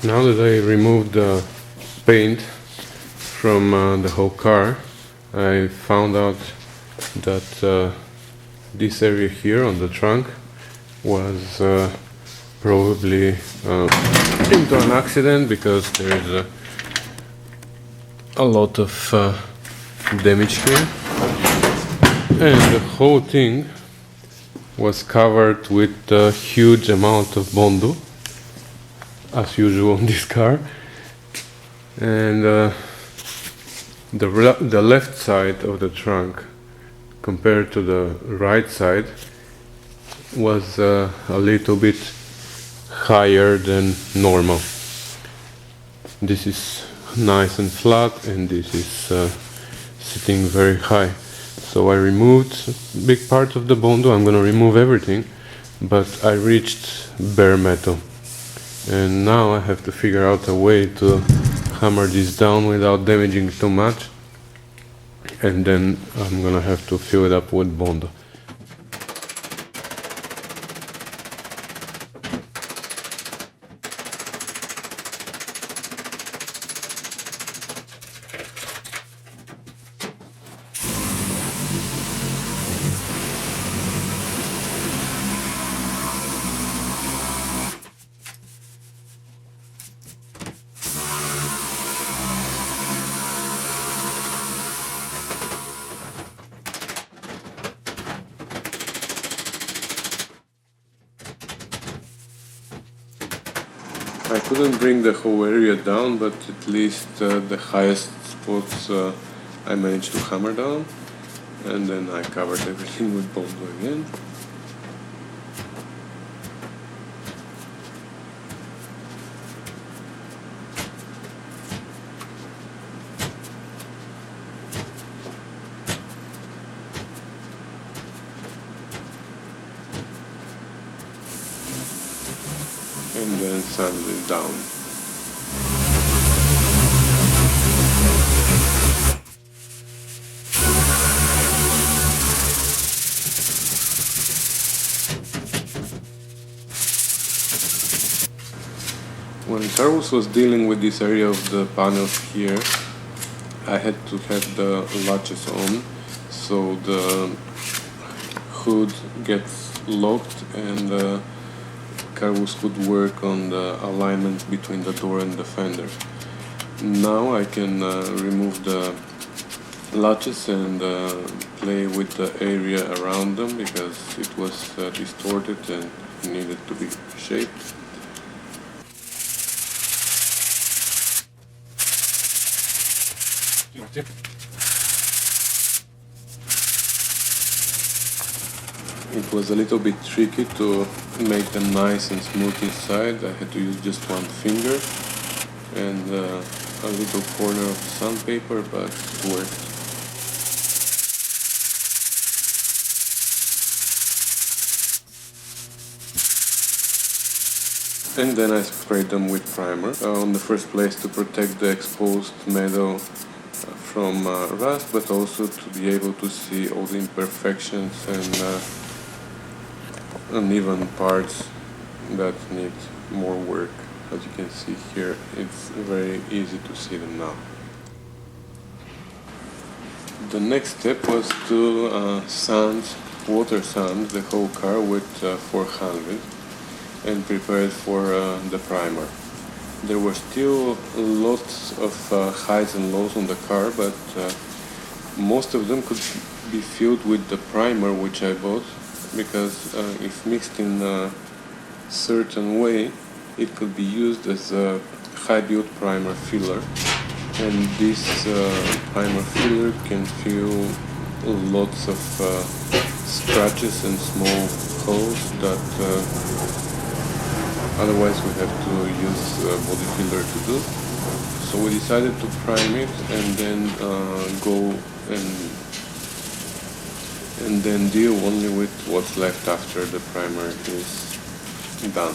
Now that I removed the paint from the whole car, I found out that this area here on the trunk was probably into an accident, because there is a lot of damage here, and the whole thing was covered with a huge amount of Bondo, as usual on this car. And the left side of the trunk compared to the right side was a little bit higher than normal. This is nice and flat, and this is sitting very high. So I removed a big part of the Bondo. I'm gonna remove everything, but I reached bare metal. And now I have to figure out a way to hammer this down without damaging too much, and then I'm gonna have to fill it up with Bondo. I couldn't bring the whole area down, but at least the highest spots I managed to hammer down, and then I covered everything with Bondo again. And then sand it down. When Carlos was dealing with this area of the panels here, I had to have the latches on, so the hood gets locked and Carlos could work on the alignment between the door and the fender. Now I can remove the latches and play with the area around them, because it was distorted and needed to be shaped. It was a little bit tricky to make them nice and smooth inside. I had to use just one finger and a little corner of sandpaper, but it worked. And then I sprayed them with primer on the first place to protect the exposed metal from rust, but also to be able to see all the imperfections and uneven parts that need more work. As you can see here, it's very easy to see them now. The next step was to water sand the whole car with 400 and prepare it for the primer. There were still lots of highs and lows on the car, but most of them could be filled with the primer which I bought, because if mixed in a certain way, it could be used as a high build primer filler, and this primer filler can fill lots of scratches and small holes that otherwise we have to use body filler to do. So we decided to prime it and then go and then deal only with what's left after the primer is done.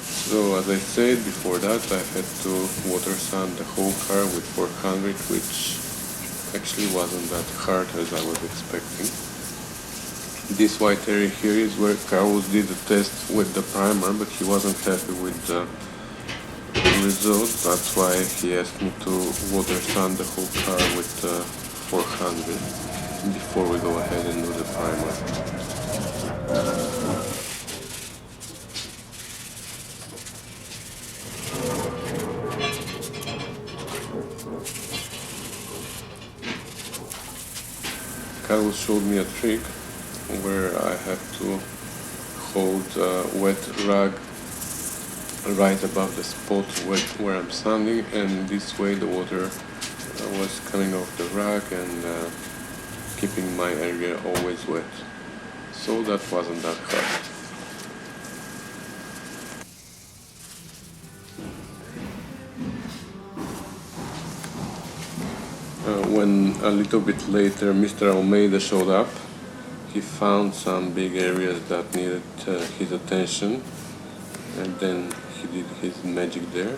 So as I said before that, I had to water sand the whole car with 400, which actually wasn't that hard as I was expecting. This white area here is where Carlos did the test with the primer, but he wasn't happy with the results. That's why he asked me to water sand the whole car with 400 before we go ahead and do the primer. Carlos showed me a trick where I have to hold a wet rag right above the spot where I'm sanding, and this way the water was coming off the rag and keeping my area always wet. So that wasn't that hard. When a little bit later Mr. Almeida showed up, he found some big areas that needed his attention, and then he did his magic there.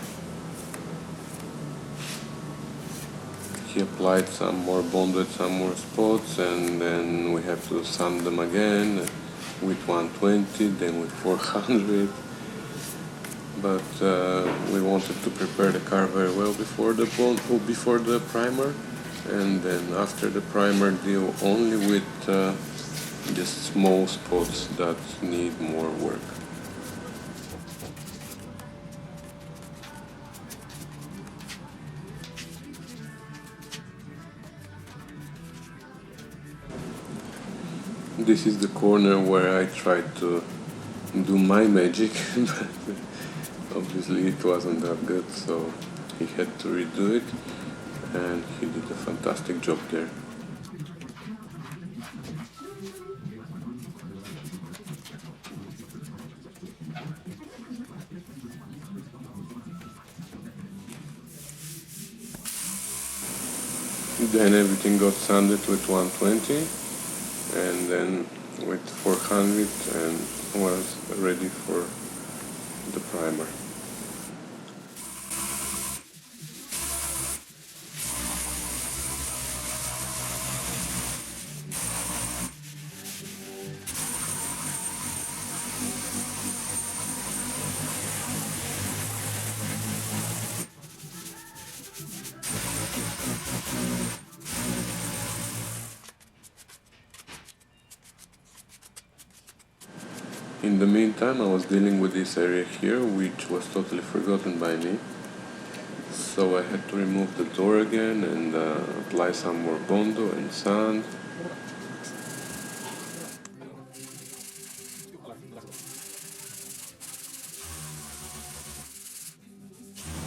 He applied some more bonded, some more spots, and then we have to sand them again with 120, then with 400. But we wanted to prepare the car very well before the primer, and then after the primer deal only with just small spots that need more work. This is the corner where I tried to do my magic, but obviously it wasn't that good, so he had to redo it, and he did a fantastic job there. Then everything got sanded with 120 and then with 400 and was ready for the primer. In the meantime, I was dealing with this area here, which was totally forgotten by me. So I had to remove the door again and apply some more bondo and sand.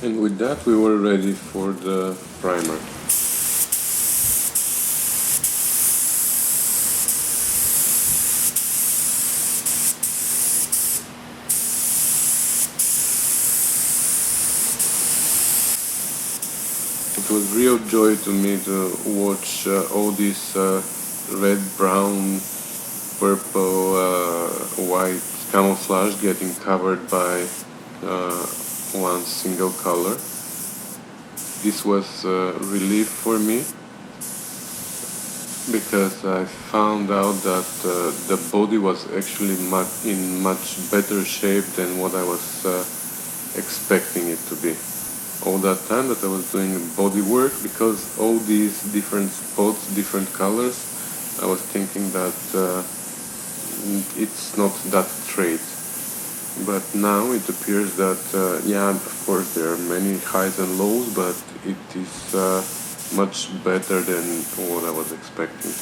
And with that, we were ready for the primer. It was real joy to me to watch all this red, brown, purple, white camouflage getting covered by one single color. This was a relief for me because I found out that the body was actually in much better shape than what I was expecting it to be. All that time that I was doing body work, because all these different spots, different colors, I was thinking that it's not that straight. But now it appears that, yeah, of course there are many highs and lows, but it is much better than what I was expecting.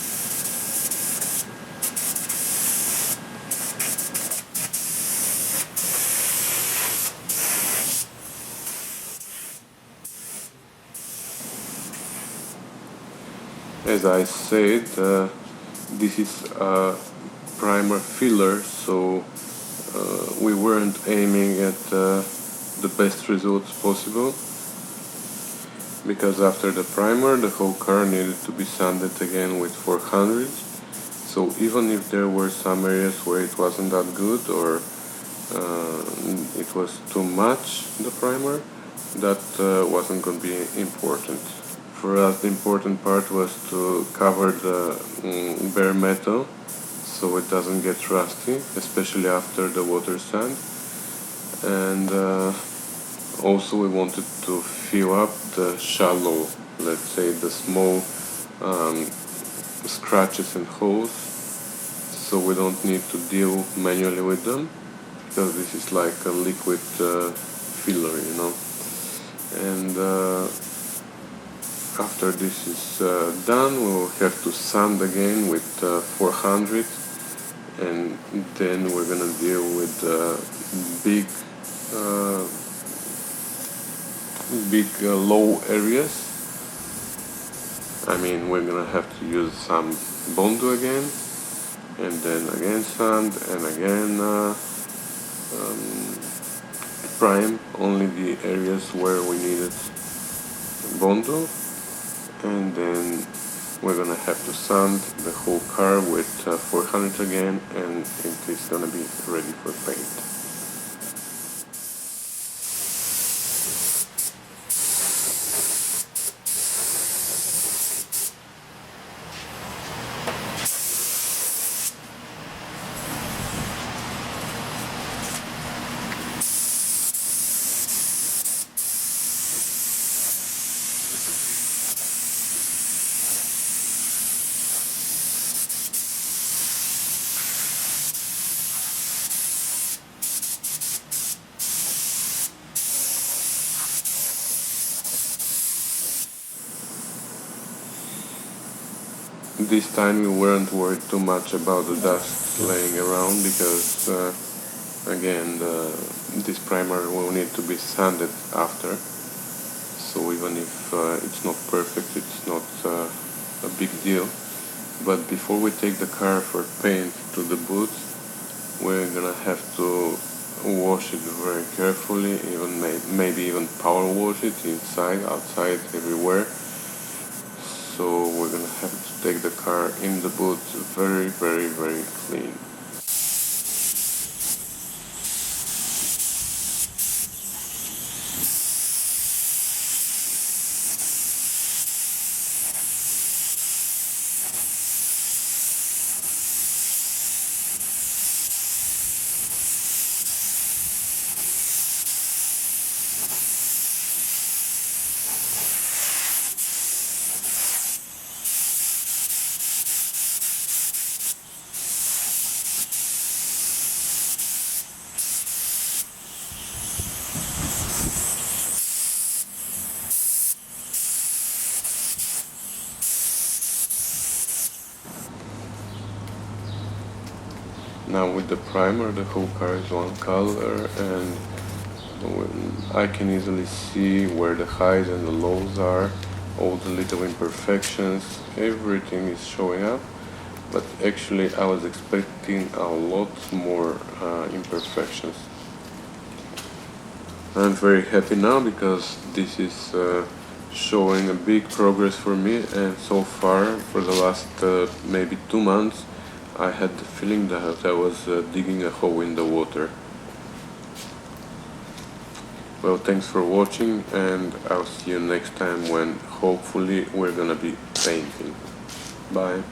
As I said, this is a primer filler, so we weren't aiming at the best results possible, because after the primer the whole car needed to be sanded again with 400. So even if there were some areas where it wasn't that good or it was too much, the primer, that wasn't going to be important. For us, the important part was to cover the bare metal, so it doesn't get rusty, especially after the water sand. And also we wanted to fill up the shallow, let's say the small scratches and holes, so we don't need to deal manually with them, because this is like a liquid filler, you know. And after this is done, we will have to sand again with 400, and then we're gonna deal with big low areas. I mean, we're gonna have to use some Bondo again, and then again sand, and again prime only the areas where we needed Bondo, and then we're gonna have to sand the whole car with 400 again, and it is gonna be ready for paint. This time we weren't worried too much about the dust laying around, because again this primer will need to be sanded after, so even if it's not perfect, it's not a big deal. But before we take the car for paint to the boots, we're gonna have to wash it very carefully, even maybe even power wash it inside, outside, everywhere. So we're gonna have to take the car in the boots very, very, very clean. Now with the primer, the whole car is one color, and I can easily see where the highs and the lows are, all the little imperfections, everything is showing up. But actually I was expecting a lot more imperfections. I'm very happy now, because this is showing a big progress for me, and so far for the last maybe 2 months I had the feeling that I was digging a hole in the water. Well, thanks for watching, and I'll see you next time when hopefully we're gonna be painting. Bye.